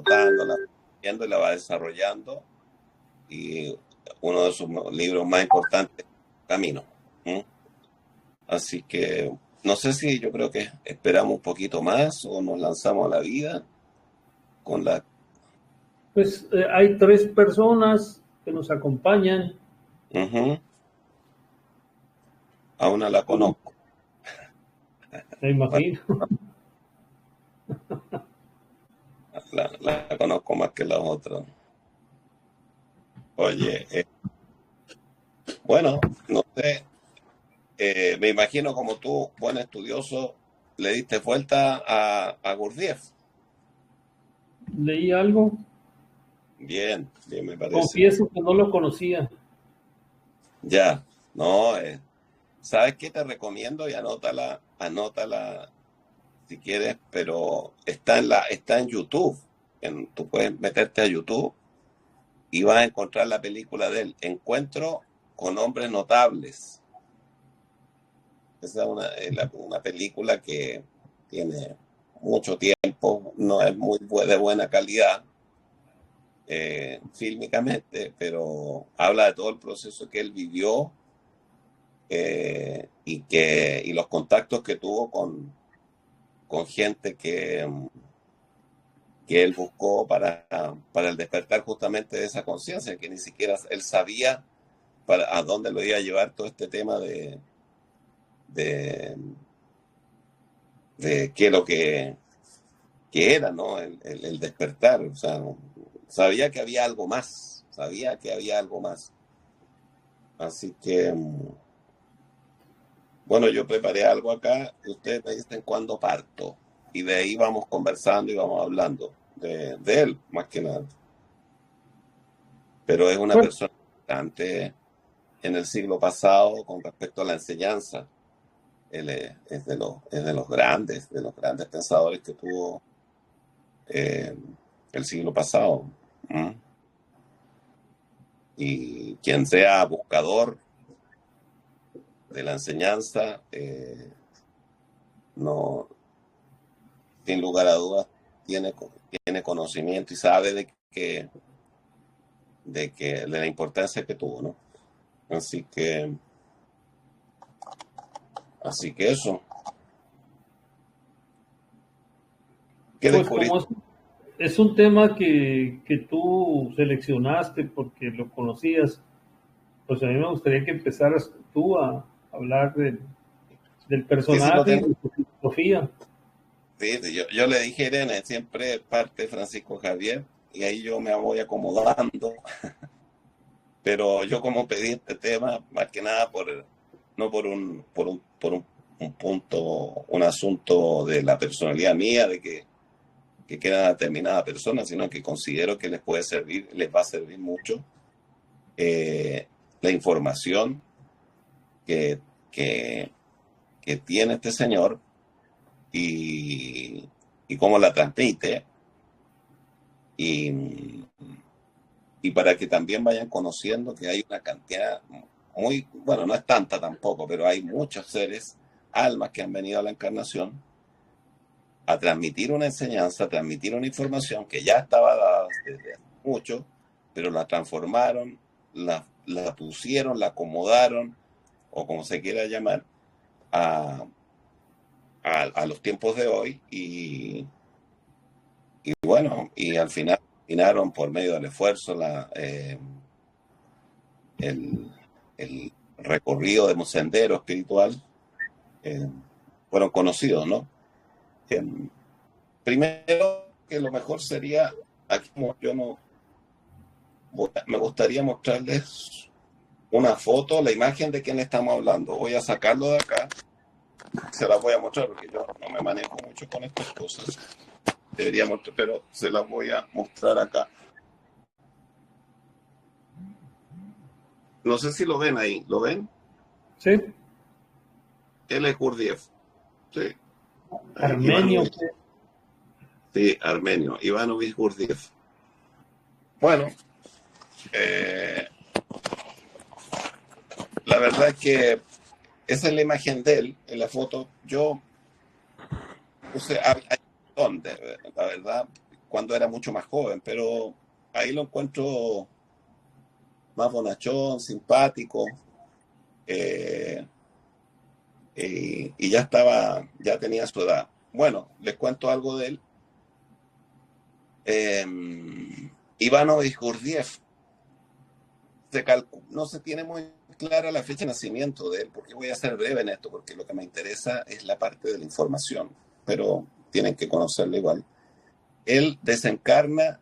anotando, la va viendo y la va desarrollando. Y uno de sus libros más importantes, Camino. ¿Mm? Así que no sé si yo creo que esperamos un poquito más o nos lanzamos a la vida con la... Pues hay tres personas que nos acompañan. Ujú. A una la conozco, Me imagino. la conozco más que las otras. Oye, bueno, no sé, me imagino como tú, buen estudioso, le diste vuelta a Gurdjieff. Leí algo, Bien, bien me parece. confieso que no lo conocía. Ya, no, ¿sabes qué te recomiendo? Y anótala si quieres, pero está en YouTube. Tú puedes meterte a YouTube y vas a encontrar la película de él, Encuentro con hombres notables. Esa es una película que tiene mucho tiempo, no es de buena calidad fílmicamente, pero habla de todo el proceso que él vivió y los contactos que tuvo con gente que él buscó para el despertar justamente de esa conciencia, que ni siquiera él sabía a dónde lo iba a llevar todo este tema de, de qué es lo que era, ¿no? El despertar. O sea, sabía que había algo más, sabía que había algo más. Así que, bueno, yo preparé algo acá y ustedes me dicen cuándo parto. Y de ahí vamos conversando y vamos hablando de él, más que nada. Pero es una Bueno, persona importante en el siglo pasado con respecto a la enseñanza. Él es de los grandes pensadores que tuvo eh, el siglo pasado. ¿Mm? Y quien sea buscador de la enseñanza, no, sin lugar a dudas, tiene, tiene conocimiento y sabe de la importancia que tuvo, ¿no? Así que, así que eso. ¿Qué pues como descubriste? es un tema que tú seleccionaste porque lo conocías, pues a mí me gustaría que empezaras tú a hablar del Sí, sí, lo personaje y tengo. de su filosofía. Sí, sí, yo le dije, Irene, siempre parte Francisco Javier y ahí yo me voy acomodando, pero yo como pedí este tema, más que nada no por un punto, un asunto de la personalidad mía, que queda determinada persona, sino que considero que les puede servir, les va a servir mucho la información que, que, que tiene este señor y, y cómo la transmite. Y, y para que también vayan conociendo que hay una cantidad muy, bueno, no es tanta tampoco, pero hay muchos seres, almas que han venido a la encarnación a transmitir una enseñanza, a transmitir una información que ya estaba dada desde hace mucho, pero la transformaron, la pusieron, la acomodaron, o como se quiera llamar, a, a los tiempos de hoy y bueno, y al final terminaron por medio del esfuerzo el, el recorrido de un sendero espiritual, eh, fueron conocidos, ¿no? Eh, Primero, que lo mejor sería, aquí como yo no, me gustaría mostrarles una foto, la imagen de quién estamos hablando. Voy a sacarlo de acá, se las voy a mostrar porque yo no me manejo mucho con estas cosas. Debería mostrar, pero se las voy a mostrar acá. No sé si lo ven ahí, ¿lo ven? ¿Sí? Él es Gurdjieff, sí. Ahí, Armenio, Sí, armenio, Ivanovich Gurdjieff. Bueno, eh, la verdad es que esa es la imagen de él en la foto. Yo puse, hay un montón la verdad, cuando era mucho más joven, pero ahí lo encuentro más bonachón, simpático, eh, y ya tenía su edad. Bueno, les cuento algo de él. Eh, Ivanovich Gurdjieff, no se tiene muy clara la fecha de nacimiento de él, porque voy a ser breve en esto, porque lo que me interesa es la parte de la información, pero tienen que conocerlo igual. Él desencarna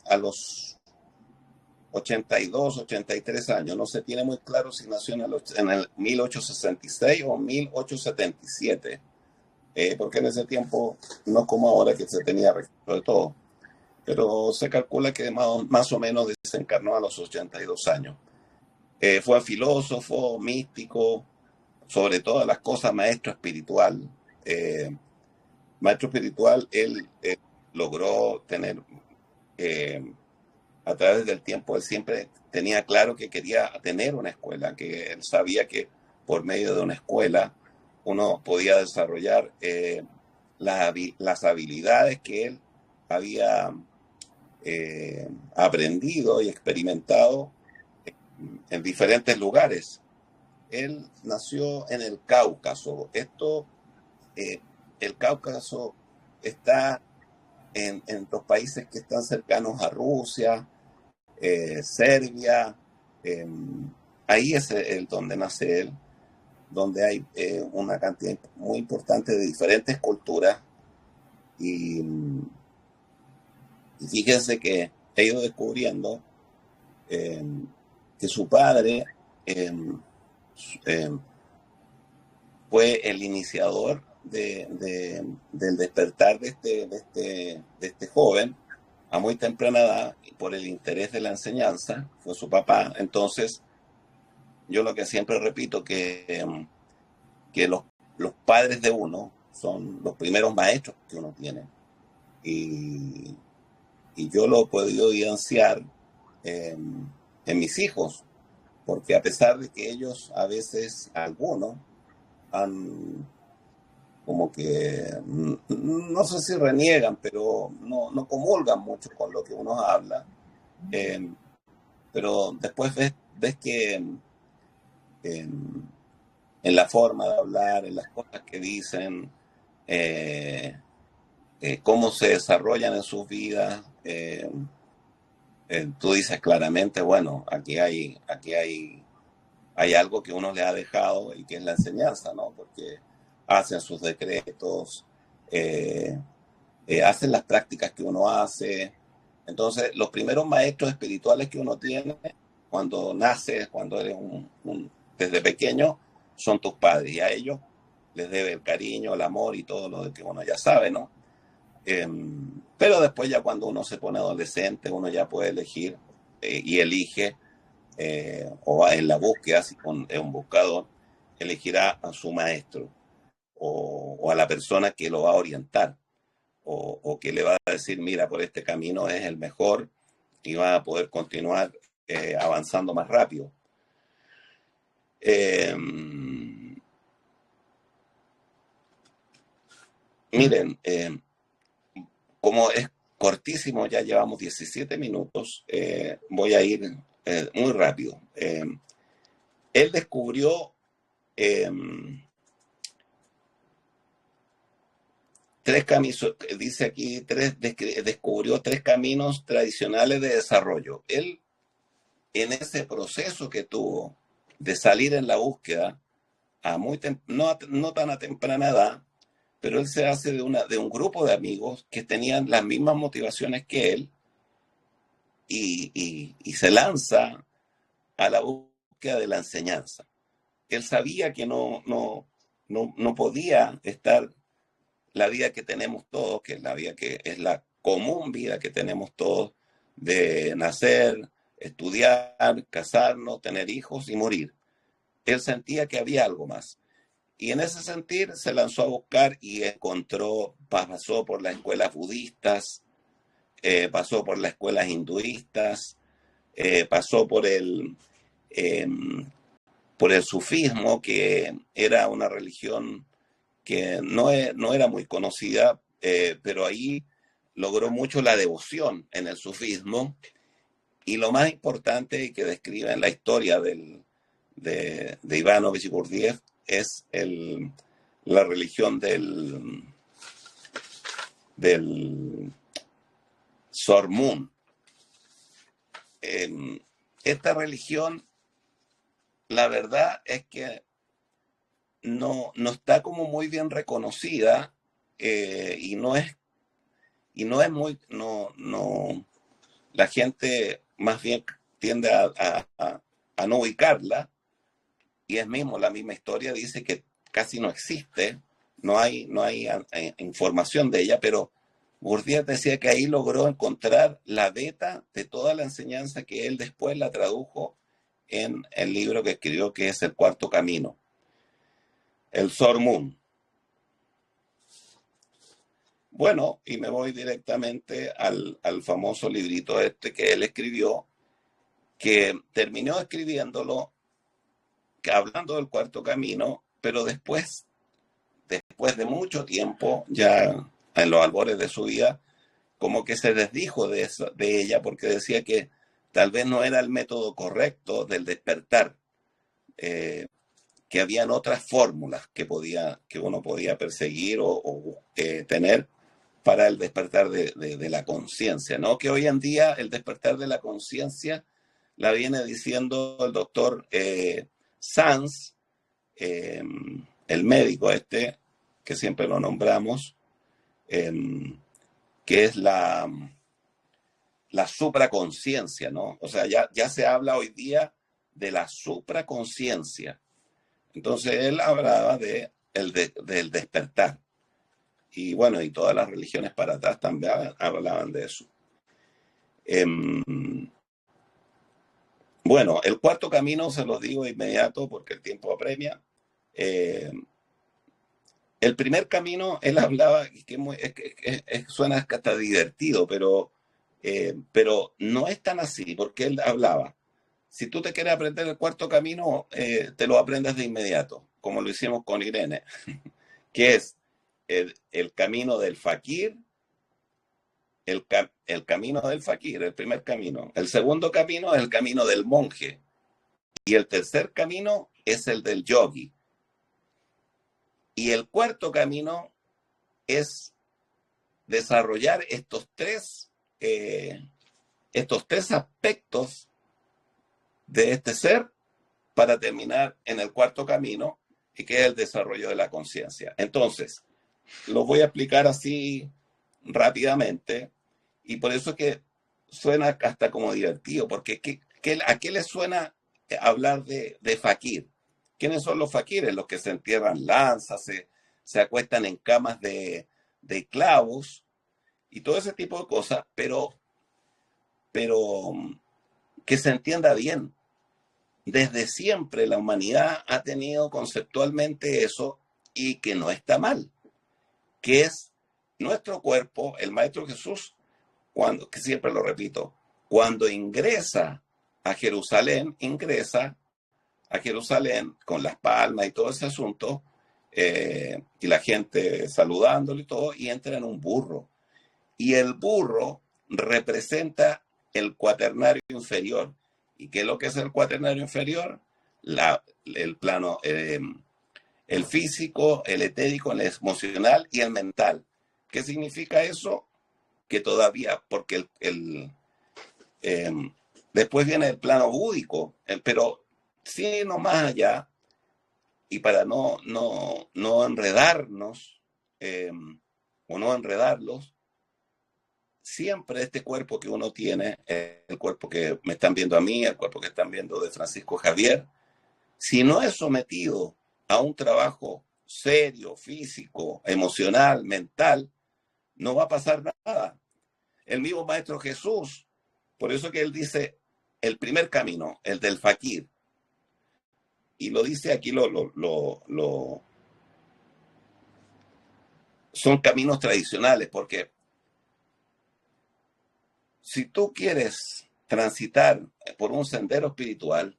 a los 82, 83 años. No se tiene muy claro si nació en el 1866 o 1877, porque en ese tiempo no como ahora que se tenía registro de todo, pero se calcula que más o menos desencarnó a los 82 años. Fue filósofo, místico, sobre todas las cosas, maestro espiritual. Maestro espiritual, él logró tener, a través del tiempo, él siempre tenía claro que quería tener una escuela, que él sabía que por medio de una escuela uno podía desarrollar las habilidades que él había aprendido y experimentado en diferentes lugares. Él nació en el Cáucaso. El Cáucaso está en los países que están cercanos a Rusia, Serbia. eh, Ahí es donde nace él, donde hay una cantidad muy importante de diferentes culturas. Y fíjense que he ido descubriendo eh, que su padre eh, eh, fue el iniciador del despertar de este joven a muy temprana edad, por el interés de la enseñanza, fue su papá. Entonces, yo lo que siempre repito, que los padres de uno son los primeros maestros que uno tiene. Y, y yo lo he podido evidenciar en mis hijos, porque a pesar de que ellos, a veces, algunos, han como que, no sé si reniegan, pero no comulgan mucho con lo que uno habla. Eh, pero después ves que en la forma de hablar, en las cosas que dicen, eh, cómo se desarrollan en sus vidas, tú dices claramente, bueno, hay algo que uno le ha dejado y que es la enseñanza, ¿no? Porque hacen sus decretos, eh, hacen las prácticas que uno hace. Entonces, los primeros maestros espirituales que uno tiene cuando naces, cuando eres desde pequeño, son tus padres, y a ellos les debe el cariño, el amor y todo lo que uno ya sabe, ¿no? Eh, pero después ya cuando uno se pone adolescente, uno ya puede elegir y elige, o va en la búsqueda, si es un buscador, elegirá a su maestro o a la persona que lo va a orientar, o que le va a decir, mira, por este camino es el mejor y va a poder continuar avanzando más rápido. Miren, como es cortísimo, ya llevamos 17 minutos, voy a ir muy rápido. Él descubrió tres caminos, dice aquí, descubrió tres caminos tradicionales de desarrollo. Él, en ese proceso que tuvo de salir en la búsqueda, no tan a temprana edad, pero él se hace de un grupo de amigos que tenían las mismas motivaciones que él, y se lanza a la búsqueda de la enseñanza. Él sabía que no podía estar la vida que tenemos todos, que es la vida que es la común vida que tenemos todos, de nacer, estudiar, casarnos, tener hijos y morir. Él sentía que había algo más. Y en ese sentir se lanzó a buscar y pasó por las escuelas budistas, pasó por las escuelas hinduistas, pasó eh, por el sufismo, que era una religión que no era muy conocida, pero ahí logró mucho la devoción en el sufismo, y lo más importante que describe en la historia de Ivanovich y Gurdjieff es la religión del Sormun. Esta religión, la verdad es que no está como muy bien reconocida, y no es muy, la gente más bien tiende a no ubicarla, y es mismo, la misma historia dice que casi no existe, no hay información de ella, pero Gurdjieff decía que ahí logró encontrar la beta de toda la enseñanza que él después la tradujo en el libro que escribió, que es El Cuarto Camino, el Sormun. Bueno, y me voy directamente al famoso librito que él escribió, que terminó escribiéndolo hablando del Cuarto Camino, pero después de mucho tiempo, ya en los albores de su vida, como que se desdijo de ella, porque decía que tal vez no era el método correcto del despertar, que habían otras fórmulas que uno podía perseguir o tener para el despertar de la conciencia, ¿no? Que hoy en día el despertar de la conciencia la viene diciendo el doctor Sanz, el médico que siempre lo nombramos, que es la supraconciencia, ¿no? O sea, ya se habla hoy día de la supraconciencia. Entonces él hablaba del despertar. Y bueno, y todas las religiones para atrás también hablaban de eso. Bueno, el cuarto camino se los digo de inmediato porque el tiempo apremia. El primer camino, él hablaba, que suena hasta divertido, pero no es tan así, porque él hablaba, si tú te quieres aprender el cuarto camino, te lo aprendes de inmediato, como lo hicimos con Irene, que es el camino del fakir, el camino del fakir, el primer camino. El segundo camino es el camino del monje. Y el tercer camino es el del yogi. Y el cuarto camino es desarrollar estos tres aspectos de este ser para terminar en el cuarto camino, y que es el desarrollo de la conciencia. Entonces, lo voy a explicar así rápidamente, y por eso es que suena hasta como divertido, porque ¿a qué le suena hablar de fakir? ¿Quiénes son los fakires? Los que se entierran lanzas, se acuestan en camas de clavos y todo ese tipo de cosas, pero que se entienda bien. Desde siempre la humanidad ha tenido conceptualmente eso, y que no está mal, que es nuestro cuerpo. El Maestro Jesús, que siempre lo repito, cuando ingresa a Jerusalén con las palmas y todo ese asunto, y la gente saludándolo y todo, y entra en un burro. Y el burro representa el cuaternario inferior. ¿Y qué es lo que es el cuaternario inferior? El plano, el físico, el etérico, el emocional y el mental. ¿Qué significa eso? Que todavía, porque después viene el plano búdico, pero sí, no más allá, y para no enredarnos, o no enredarlos, siempre este cuerpo que uno tiene, el cuerpo que me están viendo a mí, el cuerpo que están viendo de Francisco Javier, si no es sometido a un trabajo serio, físico, emocional, mental, no va a pasar nada. El mismo Maestro Jesús, por eso que él dice el primer camino, el del fakir, y lo dice aquí, son caminos tradicionales, porque si tú quieres transitar por un sendero espiritual,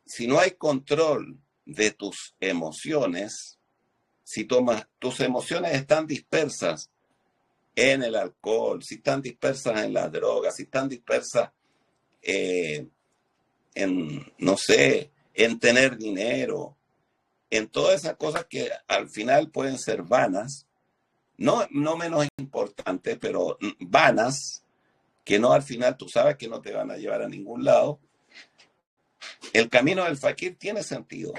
si no hay control de tus emociones, si tus emociones están dispersas en el alcohol, si están dispersas en las drogas, si están dispersas en, no sé, en tener dinero, en todas esas cosas que al final pueden ser vanas, no menos importantes, pero vanas, que no al final tú sabes que no te van a llevar a ningún lado. El camino del fakir tiene sentido.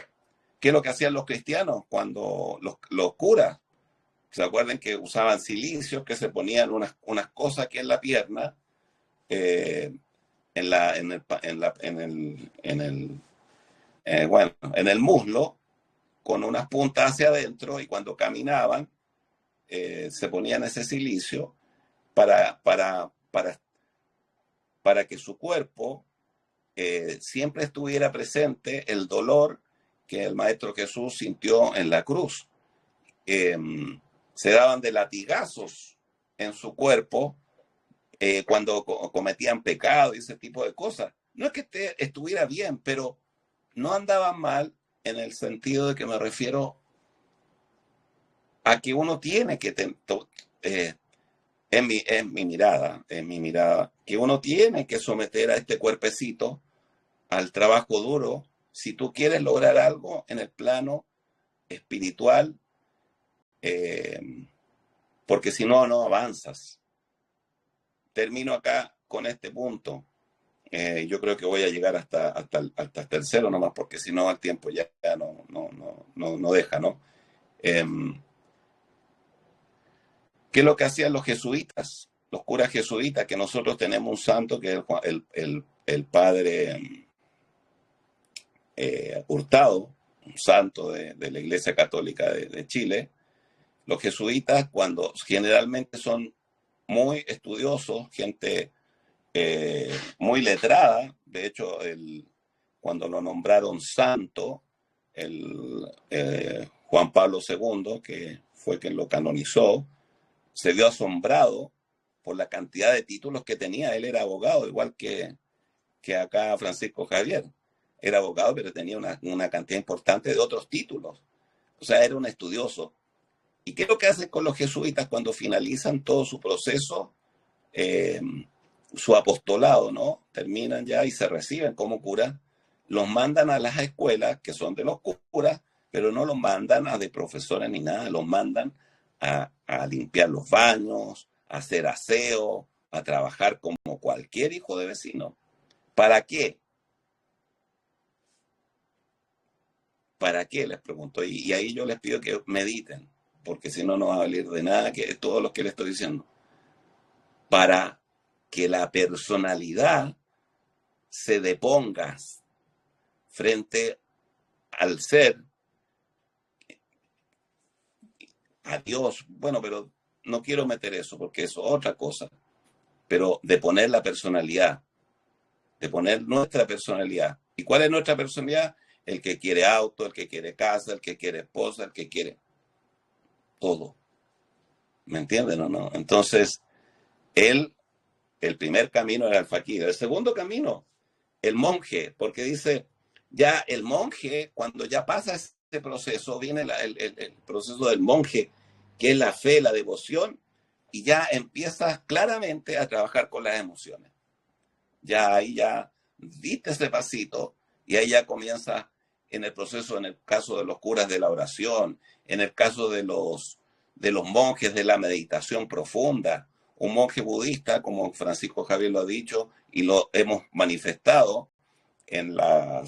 ¿Qué es lo que hacían los cristianos cuando los curas? ¿Se acuerdan que usaban silicios, que se ponían unas cosas aquí en la pierna, en el muslo, con unas puntas hacia adentro, y cuando caminaban se ponían ese silicio para, para, para, para que su cuerpo siempre estuviera presente el dolor que el Maestro Jesús sintió en la cruz. Se daban de latigazos en su cuerpo cuando cometían pecado y ese tipo de cosas. No es que estuviera bien, pero no andaban mal, en el sentido de que me refiero a que uno tiene que, en mi mirada, que uno tiene que someter a este cuerpecito al trabajo duro si tú quieres lograr algo en el plano espiritual, porque si no, no avanzas. Termino acá con este punto. Yo creo que voy a llegar hasta el tercero nomás, porque si no, el tiempo ya no deja, ¿no? ¿Qué es lo que hacían los jesuitas, los curas jesuitas? Que nosotros tenemos un santo que es el padre Hurtado, un santo de la Iglesia Católica de Chile. Los jesuitas, cuando generalmente son muy estudiosos, gente muy letrada, de hecho, cuando lo nombraron santo, Juan Pablo II, que fue quien lo canonizó, se vio asombrado por la cantidad de títulos que tenía. Él era abogado, igual que acá Francisco Javier. Era abogado, pero tenía una cantidad importante de otros títulos. O sea, era un estudioso. ¿Y qué es lo que hacen con los jesuitas cuando finalizan todo su proceso, su apostolado, ¿no? Terminan ya y se reciben como curas. Los mandan a las escuelas, que son de los curas, pero no los mandan a de profesores ni nada, los mandan a limpiar los baños, a hacer aseo, a trabajar como cualquier hijo de vecino. ¿Para qué? ¿Para qué? Les pregunto. Y ahí yo les pido que mediten, porque si no, no va a valer de nada que todo lo que les estoy diciendo. Para que la personalidad se deponga frente al ser, a Dios. Bueno, pero no quiero meter eso, porque eso es otra cosa. Pero de poner la personalidad, de poner nuestra personalidad. ¿Y cuál es nuestra personalidad? El que quiere auto, el que quiere casa, el que quiere esposa, el que quiere todo. ¿Me entienden o no? Entonces, el primer camino era el fakir. El segundo camino, el monje, porque dice, ya el monje, cuando ya pasa este proceso, viene el proceso del monje, que es la fe, la devoción, y ya empiezas claramente a trabajar con las emociones. Ya ahí ya diste ese pasito, y ahí ya comienza en el proceso, en el caso de los curas de la oración, en el caso de los monjes de la meditación profunda. Un monje budista, como Francisco Javier lo ha dicho y lo hemos manifestado en la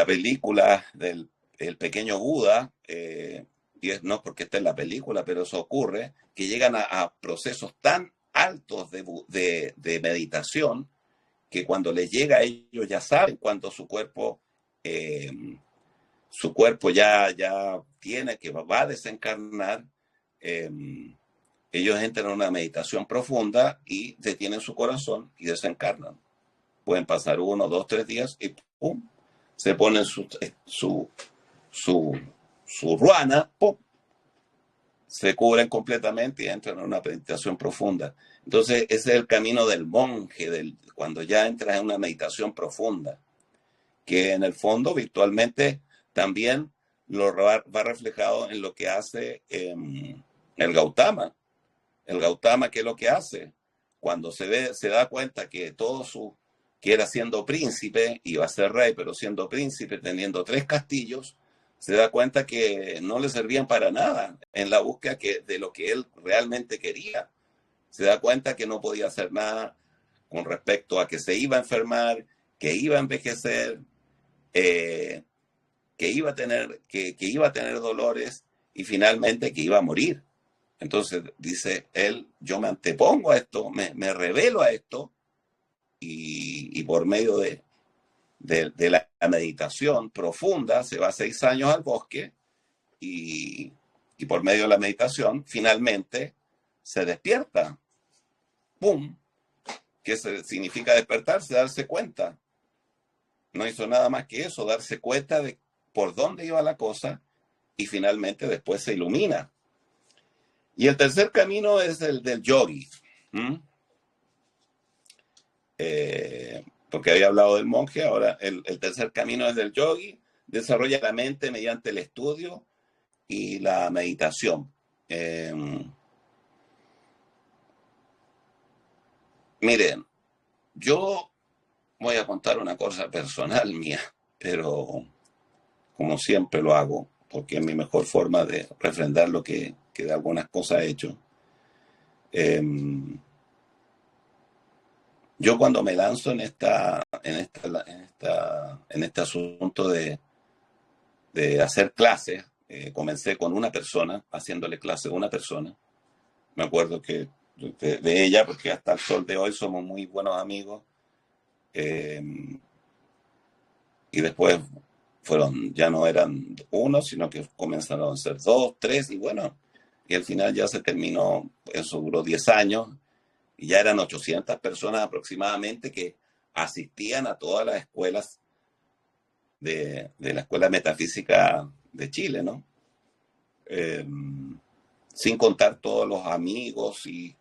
película del El Pequeño Buda, y no es porque esté en la película, pero eso ocurre, que llegan a procesos tan altos de meditación, que cuando les llega a ellos ya saben cuando su cuerpo ya tiene que va a desencarnar. Ellos entran en una meditación profunda y detienen su corazón y desencarnan. Pueden pasar 1, 2, 3 días y ¡pum! Se ponen su ruana, ¡pum! Se cubren completamente y entran en una meditación profunda. Entonces, ese es el camino del monje, cuando ya entras en una meditación profunda, que en el fondo virtualmente también va reflejado en lo que hace el Gautama. El Gautama, ¿qué es lo que hace? Cuando se da cuenta que que era siendo príncipe, iba a ser rey, pero siendo príncipe, teniendo 3 castillos, se da cuenta que no le servían para nada en la búsqueda de lo que él realmente quería. Se da cuenta que no podía hacer nada con respecto a que se iba a enfermar, que iba a envejecer, que iba a tener dolores y finalmente que iba a morir. Entonces dice él, yo me antepongo a esto, me revelo a esto y por medio de la meditación profunda se va 6 años al bosque y por medio de la meditación finalmente se despierta. ¡Pum! ¿Qué significa despertarse? Darse cuenta. No hizo nada más que eso, darse cuenta de por dónde iba la cosa y finalmente después se ilumina. Y el tercer camino es el del yogi. Porque había hablado del monje, ahora el tercer camino es del yogi. Desarrolla la mente mediante el estudio y la meditación. Miren, yo voy a contar una cosa personal mía, pero como siempre lo hago, porque es mi mejor forma de refrendar lo que de algunas cosas he hecho. Yo cuando me lanzo en este asunto de hacer clases, comencé con una persona, haciéndole clase a una persona. Me acuerdo que de ella, porque hasta el sol de hoy somos muy buenos amigos. Y después ya no eran uno, sino que comenzaron a ser 2, 3, y bueno, y al final ya se terminó, eso duró 10 años, y ya eran 800 personas aproximadamente que asistían a todas las escuelas de la Escuela Metafísica de Chile, ¿no? Sin contar todos los amigos y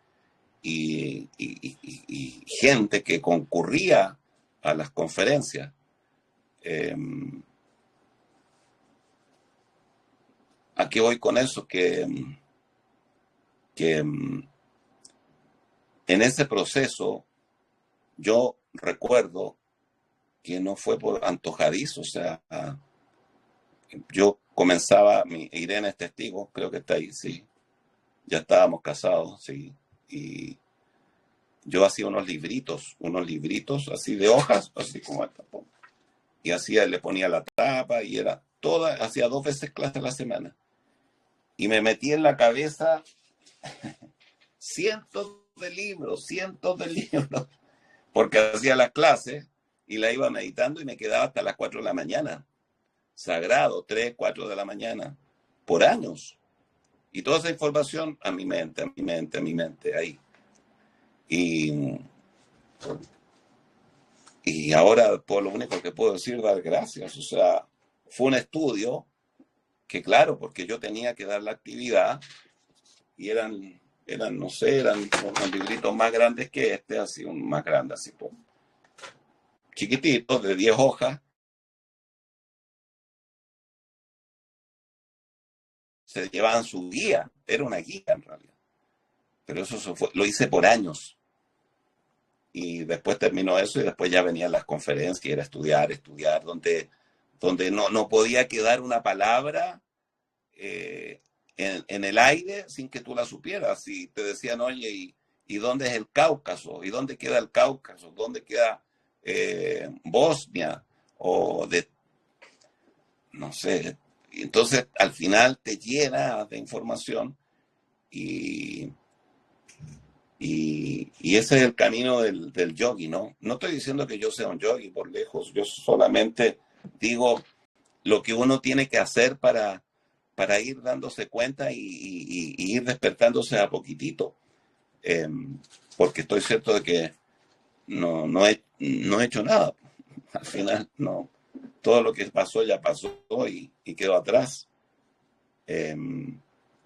gente que concurría a las conferencias. ¿A qué voy con eso? Que en ese proceso yo recuerdo que no fue por antojadizo, o sea, yo comenzaba, Irene es testigo, creo que está ahí, sí, ya estábamos casados, sí, y yo hacía unos libritos así de hojas, así como esta, y le ponía la tapa y era toda, hacía 2 veces clase a la semana. Y me metí en la cabeza cientos de libros, porque hacía las clases y la iba meditando y me quedaba hasta las 4 de la mañana. Sagrado, 3, 4 de la mañana, por años. Y toda esa información a mi mente, ahí. Y ahora, por lo único que puedo decir, dar gracias. O sea, fue un estudio que, claro, porque yo tenía que dar la actividad y eran no sé, eran unos libritos más grandes que este, así, un más grande, así, chiquititos, de 10 hojas. Se llevaban su guía, era una guía en realidad. Pero eso lo hice por años. Y después terminó eso y después ya venían las conferencias y era estudiar, donde no podía quedar una palabra en el aire sin que tú la supieras. Y te decían, oye, ¿y dónde es el Cáucaso? ¿Y dónde queda el Cáucaso? ¿Dónde queda Bosnia? O no sé. Y entonces al final te llena de información y ese es el camino del yogi, ¿no? No estoy diciendo que yo sea un yogi por lejos, yo solamente digo lo que uno tiene que hacer para ir dándose cuenta y ir despertándose a poquitito. Porque estoy cierto de que no he hecho nada. Al final, no. Todo lo que pasó ya pasó y quedó atrás.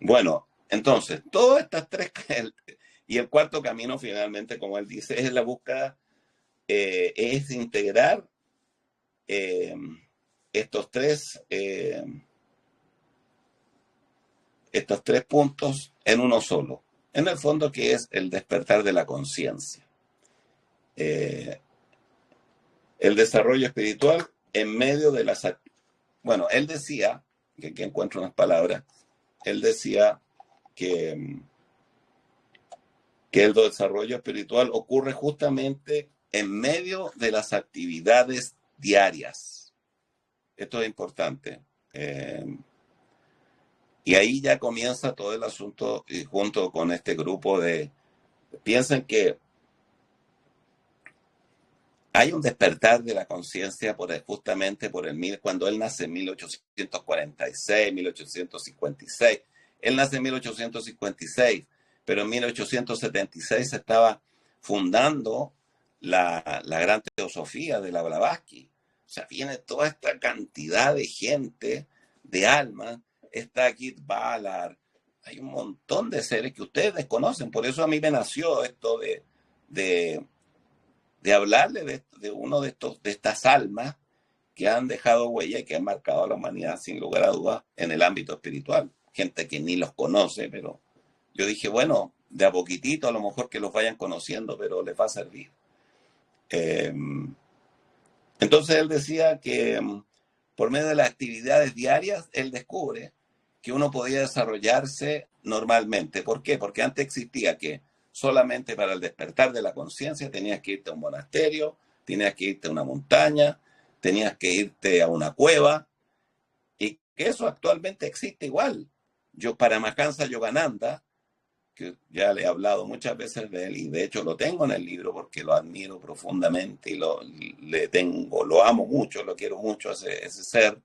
Bueno, entonces, todas estas 3... Y el cuarto camino, finalmente, como él dice, es la búsqueda, es integrar estos 3 estos 3 puntos en uno solo. En el fondo, que es el despertar de la conciencia. El desarrollo espiritual en medio de las... Bueno, él decía, que aquí encuentro unas palabras, él decía que el desarrollo espiritual ocurre justamente en medio de las actividades diarias. Esto es importante. Y ahí ya comienza todo el asunto, y junto con este grupo de... Piensen que hay un despertar de la conciencia justamente cuando él nace en 1846, 1856. Él nace en 1856, pero en 1876 se estaba fundando la gran teosofía de la Blavatsky. O sea, viene toda esta cantidad de gente, de almas. Está Kit Ballard, hay un montón de seres que ustedes desconocen. Por eso a mí me nació esto de hablarle de uno de estas almas que han dejado huella y que han marcado a la humanidad sin lugar a dudas en el ámbito espiritual. Gente que ni los conoce, pero yo dije, bueno, de a poquitito a lo mejor que los vayan conociendo, pero les va a servir. Entonces él decía que por medio de las actividades diarias, él descubre que uno podía desarrollarse normalmente. ¿Por qué? Porque antes existía que solamente para el despertar de la conciencia tenías que irte a un monasterio, tenías que irte a una montaña, tenías que irte a una cueva, y que eso actualmente existe igual. Paramahansa Yogananda, que ya le he hablado muchas veces de él, y de hecho lo tengo en el libro porque lo admiro profundamente y lo amo mucho, lo quiero mucho, ese ser.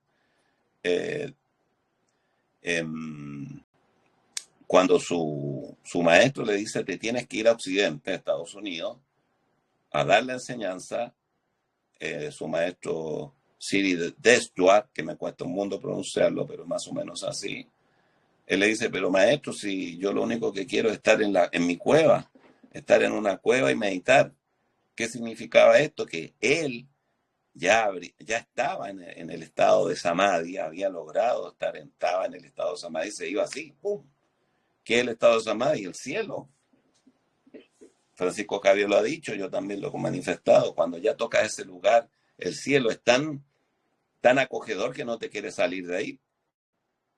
Cuando su maestro le dice te tienes que ir a Occidente, a Estados Unidos, a dar la enseñanza, su maestro Siri Desdouar, que me cuesta un mundo pronunciarlo, pero más o menos así, él le dice, pero maestro, si yo lo único que quiero es estar en mi cueva, estar en una cueva y meditar. ¿Qué significaba esto? Que él ya estaba en el estado de Samadhi, había logrado estaba en el estado de Samadhi, se iba así, ¡pum! ¿Qué es el estado de Samadhi? El cielo. Francisco Javier lo ha dicho, yo también lo he manifestado, cuando ya tocas ese lugar, el cielo es tan acogedor que no te quiere salir de ahí.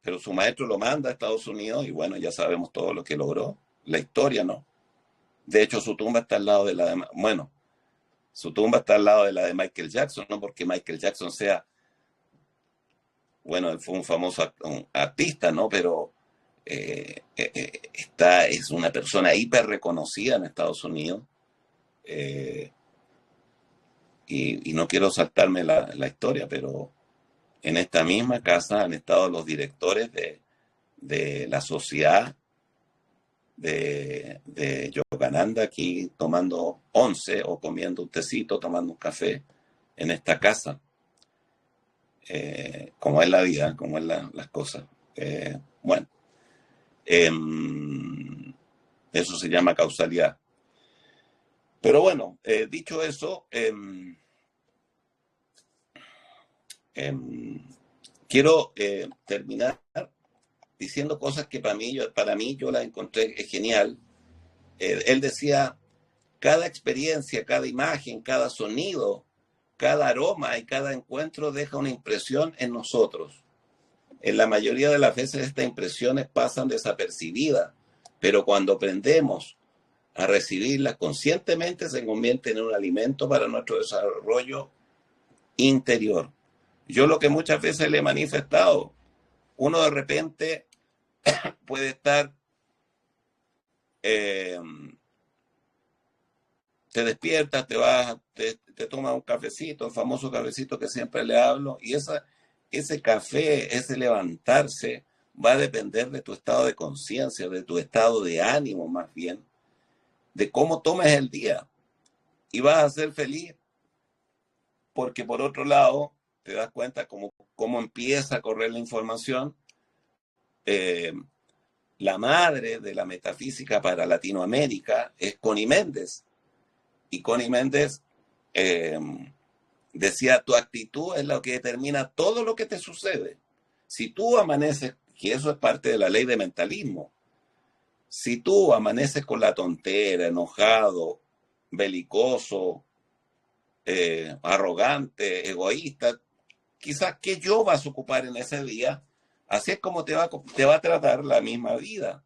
Pero su maestro lo manda a Estados Unidos y bueno, ya sabemos todo lo que logró. La historia, ¿no? De hecho, su tumba está al lado de la de... Bueno, su tumba está al lado de la de Michael Jackson, no porque Michael Jackson sea... Bueno, él fue un famoso artista, ¿no? Pero es una persona hiper reconocida en Estados Unidos. Y no quiero saltarme la historia, pero en esta misma casa han estado los directores de la sociedad de Yogananda aquí tomando once o comiendo un tecito, tomando un café en esta casa. Como es la vida, como es las cosas. Bueno, eso se llama causalidad. Pero bueno, dicho eso, quiero terminar diciendo cosas que para mí yo las encontré genial. Él decía, cada experiencia, cada imagen, cada sonido, cada aroma y cada encuentro deja una impresión en nosotros. En la mayoría de las veces estas impresiones pasan desapercibidas, pero cuando aprendemos a recibirlas conscientemente se convierten en un alimento para nuestro desarrollo interior. Yo lo que muchas veces le he manifestado, uno de repente puede estar, te despiertas, te vas, te tomas un cafecito, el famoso cafecito que siempre le hablo, y ese café, ese levantarse, va a depender de tu estado de conciencia, de tu estado de ánimo más bien, de cómo tomes el día. Y vas a ser feliz, porque por otro lado, te das cuenta cómo empieza a correr la información. La madre de la metafísica para Latinoamérica es Connie Méndez. Y Connie Méndez decía, tu actitud es lo que determina todo lo que te sucede. Si tú amaneces que eso es parte de la ley de mentalismo. Si tú amaneces con la tontera, enojado, belicoso, arrogante, egoísta, quizás qué yo vas a ocupar en ese día, así es como te va a tratar la misma vida.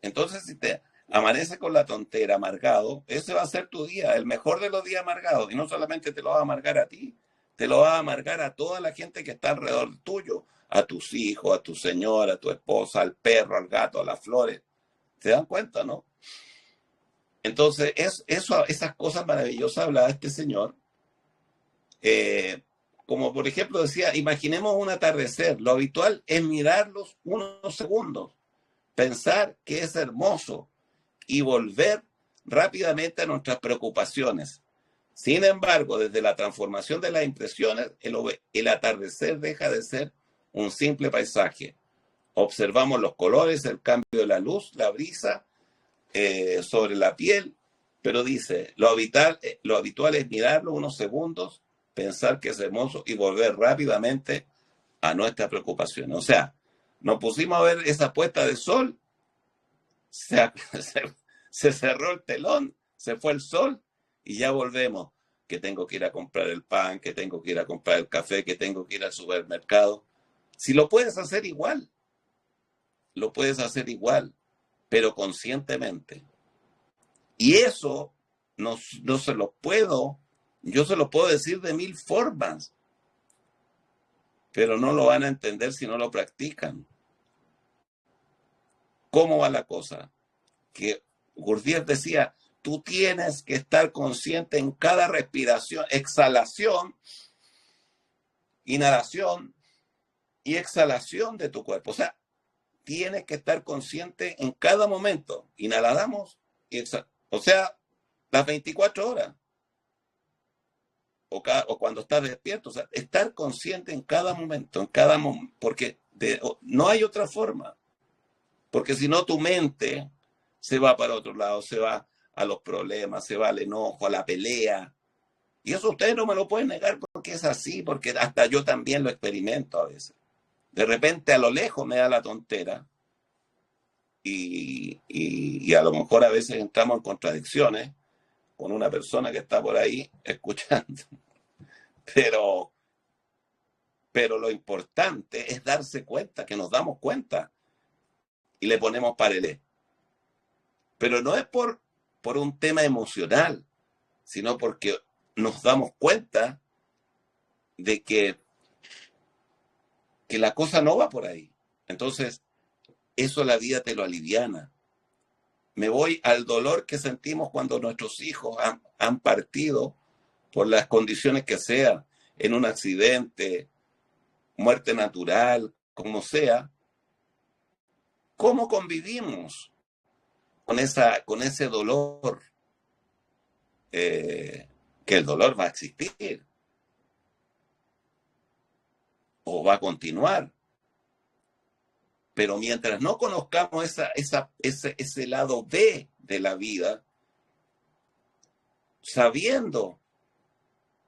Entonces, si te amaneces con la tontera, amargado, ese va a ser tu día, el mejor de los días amargados. Y no solamente te lo va a amargar a ti, te lo va a amargar a toda la gente que está alrededor tuyo, a tus hijos, a tu señora, a tu esposa, al perro, al gato, a las flores. ¿Se dan cuenta, no? Entonces, esas cosas maravillosas hablaba este señor. Como por ejemplo decía, imaginemos un atardecer. Lo habitual es mirarlos unos segundos, pensar que es hermoso y volver rápidamente a nuestras preocupaciones. Sin embargo, desde la transformación de las impresiones, el atardecer deja de ser un simple paisaje. Observamos los colores, el cambio de la luz, la brisa sobre la piel, pero dice, lo habitual es mirarlo unos segundos, pensar que es hermoso y volver rápidamente a nuestra preocupación. O sea, nos pusimos a ver esa puesta de sol, se cerró el telón, se fue el sol y ya volvemos. Que tengo que ir a comprar el pan, que tengo que ir a comprar el café, que tengo que ir al supermercado. Si lo puedes hacer igual, lo puedes hacer igual, pero conscientemente. Y eso no se lo puedo, yo se lo puedo decir de 1000 formas, pero no lo van a entender si no lo practican. ¿Cómo va la cosa? Que Gurdjieff decía, tú tienes que estar consciente en cada respiración, exhalación, inhalación y exhalación de tu cuerpo. O sea, tienes que estar consciente en cada momento. Inhalamos y exhalamos. O sea, las 24 horas. O cuando estás despierto. O sea, estar consciente en cada momento, porque no hay otra forma. Porque si no, tu mente se va para otro lado, se va a los problemas, se va al enojo, a la pelea. Y eso ustedes no me lo pueden negar porque es así, porque hasta yo también lo experimento a veces. De repente a lo lejos me da la tontera y a lo mejor a veces entramos en contradicciones con una persona que está por ahí escuchando. Pero lo importante es darse cuenta, que nos damos cuenta y le ponemos parelé. Pero no es por un tema emocional, sino porque nos damos cuenta de que la cosa no va por ahí. Entonces, eso la vida te lo aliviana. Me voy al dolor que sentimos cuando nuestros hijos han partido por las condiciones que sea, en un accidente, muerte natural, como sea. ¿Cómo convivimos con ese dolor? Que el dolor va a existir o va a continuar. Pero mientras no conozcamos ese lado B de la vida, sabiendo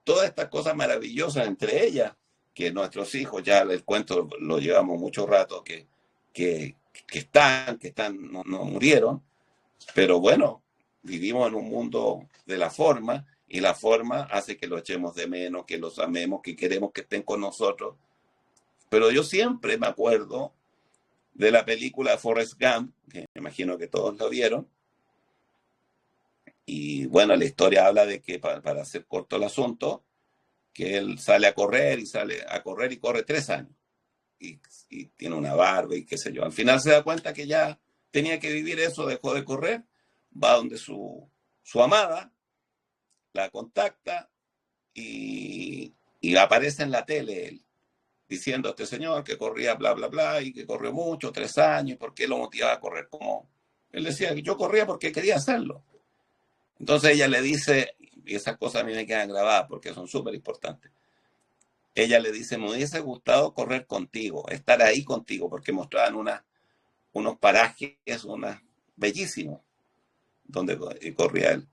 todas estas cosas maravillosas, entre ellas, que nuestros hijos, ya el cuento lo llevamos mucho rato, que están no murieron, pero bueno, vivimos en un mundo de la forma, y la forma hace que lo echemos de menos, que los amemos, que queremos que estén con nosotros. Pero yo siempre me acuerdo de la película Forrest Gump, que me imagino que todos lo vieron, y bueno, la historia habla de que, para hacer corto el asunto, que él sale a correr y corre 3 años. Y tiene una barba y qué sé yo. Al final se da cuenta que ya tenía que vivir eso, dejó de correr, va donde su amada, la contacta y aparece en la tele él, diciendo a este señor que corría bla, bla, bla, y que corrió mucho, 3 años, y por qué lo motivaba a correr como... Él decía que yo corría porque quería hacerlo. Entonces ella le dice, y esas cosas a mí me quedan grabadas porque son súper importantes, ella le dice, me hubiese gustado correr contigo, estar ahí contigo, porque mostraban unos parajes, bellísimos, donde corría él.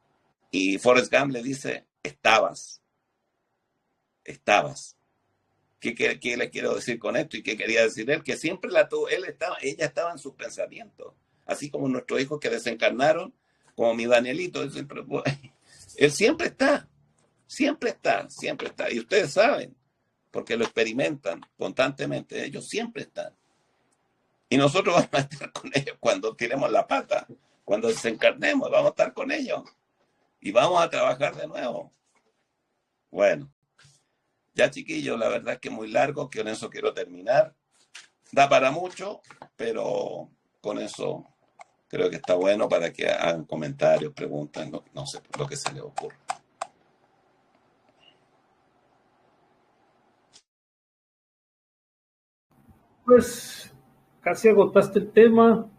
Y Forrest Gump le dice, estabas. ¿Qué le quiero decir con esto? ¿Y qué quería decir él? Que siempre la tuvo, ella estaba en sus pensamientos, así como nuestros hijos que desencarnaron, como mi Danielito, él siempre está, siempre está, siempre está. Y ustedes saben, porque lo experimentan constantemente, ellos siempre están. Y nosotros vamos a estar con ellos cuando tiremos la pata, cuando desencarnemos, vamos a estar con ellos y vamos a trabajar de nuevo. Bueno, ya chiquillos, la verdad es que es muy largo, que con eso quiero terminar. Da para mucho, pero con eso creo que está bueno para que hagan comentarios, preguntas, no sé lo que se les ocurra. Pues casi agotaste el tema.